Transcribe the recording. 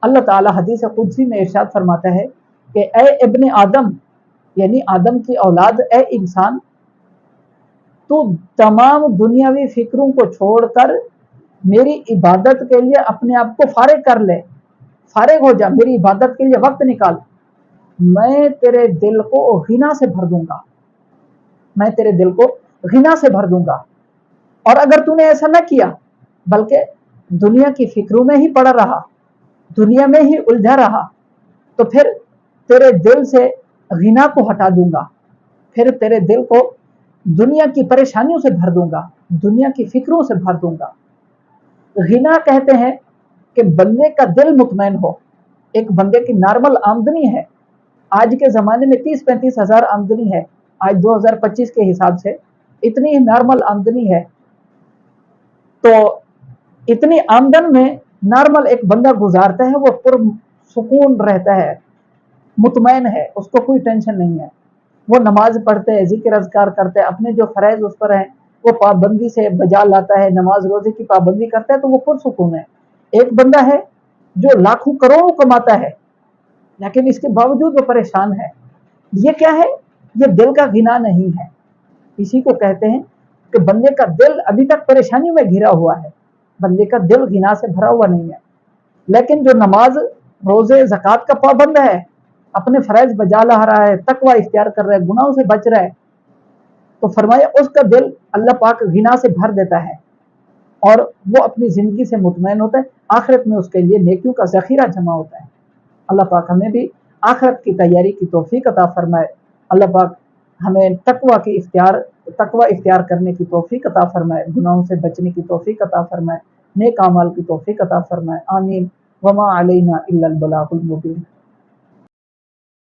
اللہ ताला हदीस कुदसी में इरशाद फरमाता है कि ए इब्न आदम, यानी आदम की औलाद, ए इंसान, तू तमाम दुनियावी फिक्रों को छोड़कर मेरी इबादत के लिए अपने आप को फारिग कर ले, फारिग हो जा, मेरी इबादत के लिए वक्त निकाल। मैं तेरे दिल को गिना से भर दूंगा, मैं तेरे दिल को गिना से भर दूंगा। और अगर तूने ऐसा न किया, बल्कि दुनिया की फिक्रों में ही पड़ा रहा, दुनिया में ही उलझा रहा, तो फिर तेरे दिल से गिना को हटा दूंगा, फिर तेरे दिल को दुनिया की परेशानियों से भर दूंगा, दुनिया की फिक्रों से भर दूंगा। गिना कहते हैं कि बंदे का दिल मुतमैन हो। एक बंदे की नॉर्मल आमदनी है, आज के ज़माने में 30-35 हज़ार आमदनी है, आज 2025 के हिसाब से इतनी ही नॉर्मल आमदनी है। तो इतनी आमदन में नॉर्मल एक बंदा गुजारता है, वो पुरसुकून रहता है, मुतमैन है, उसको कोई टेंशन नहीं है। वो नमाज पढ़ते हैं, जिक्र अज़कार करते हैं, अपने जो फ़राइज़ उस पर हैं वो पाबंदी से बजा लाता है, नमाज रोज़े की पाबंदी करता है, तो वो पुरसुकून है। एक बंदा है जो लाखों करोड़ों कमाता है, लेकिन इसके बावजूद वो परेशान है। ये क्या है? ये दिल का गिना नहीं है। इसी को कहते हैं कि बंदे का दिल अभी तक परेशानियों में घिरा हुआ है, बंदे का दिल गिना से भरा हुआ नहीं है। लेकिन जो नमाज रोज़े ज़कात का पाबंद है, अपने फ़राइज़ बजा ला रहा है, तकवा इख्तियार कर रहा है, गुनाहों से बच रहा है, तो फरमाया उसका दिल अल्लाह पाक गिना से भर देता है और वो अपनी ज़िंदगी से मुतमैन होता है। आखिरत में उसके लिए नेकियों का ज़ख़ीरा जमा होता है। अल्लाह पाक हमें भी आखिरत की तैयारी की तौफीक अता फरमाए। अल्लाह पाक हमें तकवा इख्तियार करने की तौफीक अता फरमाए, गुनाहों से बचने की तौफीक अता फरमाए, नेक अमाल की तौफीक अता फरमाए। आमीन। वमा अलैना इल्लल बलागुल मुबीन।